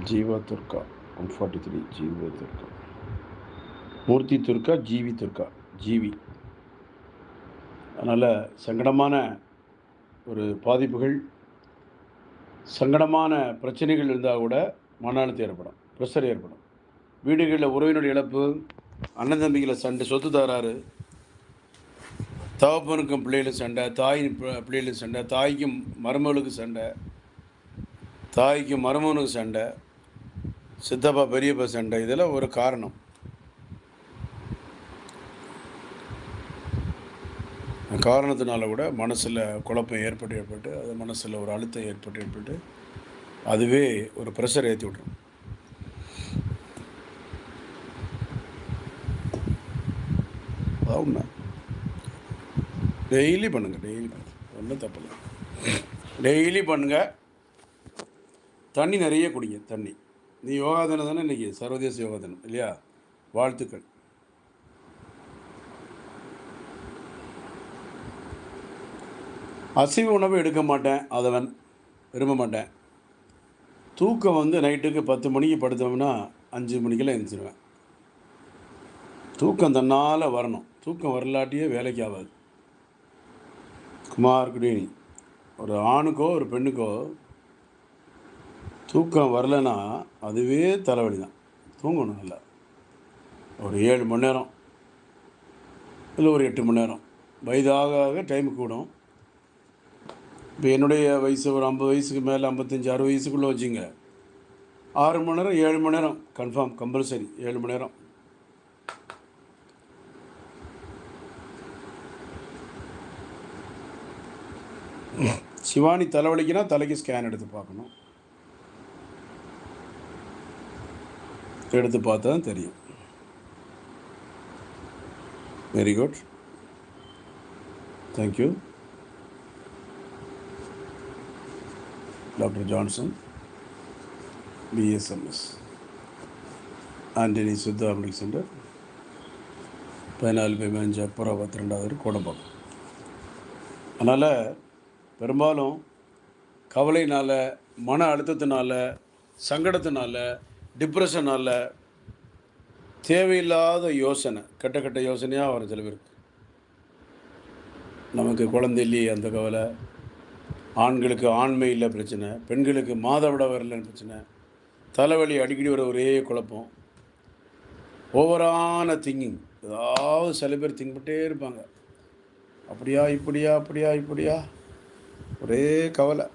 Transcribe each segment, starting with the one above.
ஜீவா துர்கா 143 ஜீவா துர்கா மூர்த்தி துர்கா ஜீவி துர்கா ஜீவி. அதனால் சங்கடமான ஒரு பாதிப்புகள், சங்கடமான பிரச்சனைகள் இருந்தால் கூட மன அழுத்தம் ஏற்படும், ப்ரெஷர் ஏற்படும். வீடுகளில் உறவினுடைய இழப்பு, அண்ணன் தம்பிகளை சண்டை, சொத்து தகராறு, தகப்பனுக்கும் பிள்ளைகளும் சண்டை, தாயின் பிள்ளைகளும் சண்டை, தாய்க்கும் மருமகளுக்கு சண்டை, தாய்க்கும் மருமகனுக்கு சண்டை, சித்தப்பா பெரியப்பா சண்டை, இதெல்லாம் ஒரு காரணம். காரணத்தினால கூட மனசில் குழப்பம் ஏற்பட்டு அது மனசில் ஒரு அழுத்தம் ஏற்பட்டு அதுவே ஒரு ப்ரெஷர் ஏற்றி விட்ரும். உண்மை. டெய்லி பண்ணுங்கள், ஒன்றும் தப்பில்லை. டெய்லி பண்ணுங்கள். தண்ணி நிறைய குடிங்க. தண்ணி. நீ யோகா தினம் தானே இன்றைக்கி, சர்வதேச யோகா தினம் இல்லையா? வாழ்த்துக்கள். அசைவ உணவு எடுக்க மாட்டேன், அதவன் விரும்ப மாட்டேன். தூக்கம் நைட்டுக்கு 10 மணிக்கு படுத்தோம்னா 5 மணிக்கெல்லாம் எழுந்திருவேன். தூக்கம் தன்னால் வரணும். தூக்கம் வரலாட்டியே வேலைக்கு ஆகாது. குமார் குடினி, ஒரு ஆணுக்கோ ஒரு பெண்ணுக்கோ தூக்கம் வரலைன்னா அதுவே தலைவலி தான். தூங்கணும் நல்லா. ஒரு 7 மணி நேரம் இல்லை ஒரு 8 மணி நேரம். வயதாக டைம் கூடும். இப்போ என்னுடைய வயசு ஒரு 50 வயசுக்கு மேலே, 55 60 வயசுக்குள்ளே வச்சுங்க, 6 மணி நேரம் 7 மணி நேரம் கன்ஃபார்ம், கம்பல்சரி 7 மணி நேரம். சிவானி தலைவலிக்குன்னா தலைக்கு ஸ்கேன் எடுத்து பார்க்கணும். எடுத்து பார்த்தா தான் தெரியும். Very good, thank you. Doctor Johnson, BSMS, Antony சுத்தா மெடிக்கல் சென்டர், 14 அப்புறம் 22வது கோடம்பாக்கம். அதனால் பெரும்பாலும் கவலையினால், மன அழுத்தத்தினால, சங்கடத்தினால, டிப்ரெஷனால் தேவையில்லாத யோசனை, கெட்ட யோசனையாக வரும் சில பேருக்கு. நமக்கு குழந்தை இல்லையே அந்த கவலை, ஆண்களுக்கு ஆண்மையில் பிரச்சனை, பெண்களுக்கு மாதவிட வரலன்னு பிரச்சனை, தலைவலி அடிக்கடி வர ஒரே குழப்பம், ஓவரான திங்கிங். ஏதாவது சில பேர் திங்க் பண்ணிட்டே இருப்பாங்க. அப்படியா இப்படியா ஒரே கவலை.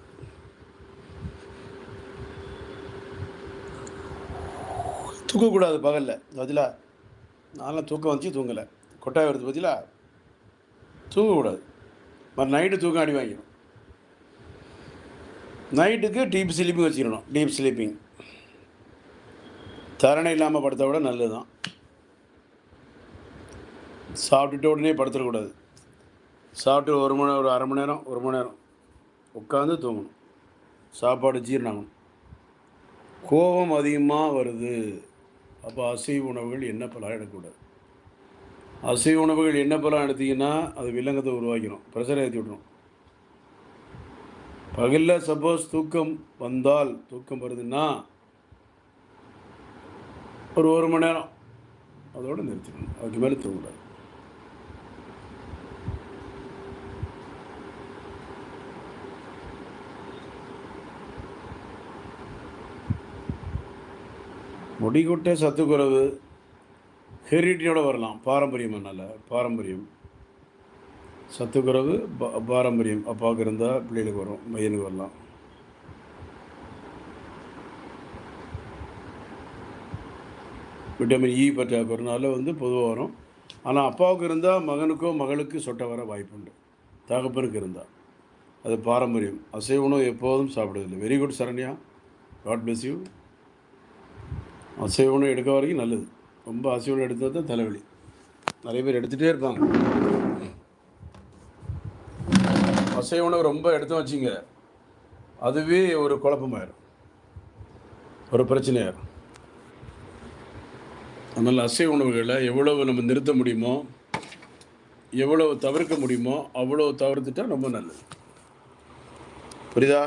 தூக்கக்கூடாது பகலில். பதிலா நான்லாம் தூக்கம் வந்துச்சு, தூங்கலை, கொட்டாய் வருது பதிலா தூங்கக்கூடாது. மறு நைட்டு தூக்கம் அடி வாங்கிடும். நைட்டுக்கு டீப் ஸ்லீப்பிங் வச்சுக்கணும். டீப் ஸ்லீப்பிங் தரணை இல்லாமல் படுத்த விட நல்லது தான். சாப்பிட்டுட்டு உடனே படுத்துடக்கூடாது. சாப்பிட்டு ஒரு அரை மணி நேரம் 1 மணி நேரம் உட்காந்து தூங்கணும். சாப்பாடு ஜீரணமாகணும். கோபம் அதிகமாக வருது, அப்போ அசைவ உணவுகள் எண்ணெய் பலகாரம் எடுக்கக்கூடாது. அசைவ உணவுகள் எண்ணெய் பலகாரம் எடுத்திங்கன்னா அது வில்லங்கத்தை உருவாக்கிடும், ப்ரெஷரை ஏற்றி விடணும். பகலில் சப்போஸ் தூக்கம் வந்தால், தூக்கம் வருதுன்னா ஒரு 1 மணி நேரம் அதோடு நிறுத்திக்கணும். அதுக்கு மேலே தூங்கக்கூடாது. முடிகொட்டை சத்துக்குறைவு ஹெரிடிட்டியோடு வரலாம். பாரம்பரியம் சத்துக்குறைவு பாரம்பரியம். அப்பாவுக்கு இருந்தால் பிள்ளைகளுக்கு வரும், பையனுக்கு வரலாம். விட்டமின் இ பற்றாக்குறைனால பொதுவாக வரும். ஆனால் அப்பாவுக்கு இருந்தால் மகனுக்கோ மகளுக்கு சொட்டை வர வாய்ப்புண்டு. தகப்பனுக்கு இருந்தால் அது பாரம்பரியம். அசைவ உணவு எப்போதும் சாப்பிடுவதில்லை. Very good Saranya, God bless you. அசைவ உணவு எடுக்க வரைக்கும் நல்லது. ரொம்ப அசைவ உணவு எடுத்தால் தான் தலைவலி. நிறைய பேர் எடுத்துகிட்டே இருப்பாங்க. அசைவ உணவு ரொம்ப எடுத்து வச்சிங்க, அதுவே ஒரு குழப்பமாயிரும், ஒரு பிரச்சனையாயிரும். அதனால் அசைவ உணவுகளை எவ்வளவு நம்ம நிறுத்த முடியுமோ, எவ்வளவு தவிர்க்க முடியுமோ அவ்வளோ தவிர்த்துட்டா ரொம்ப நல்லது. புரியுதா?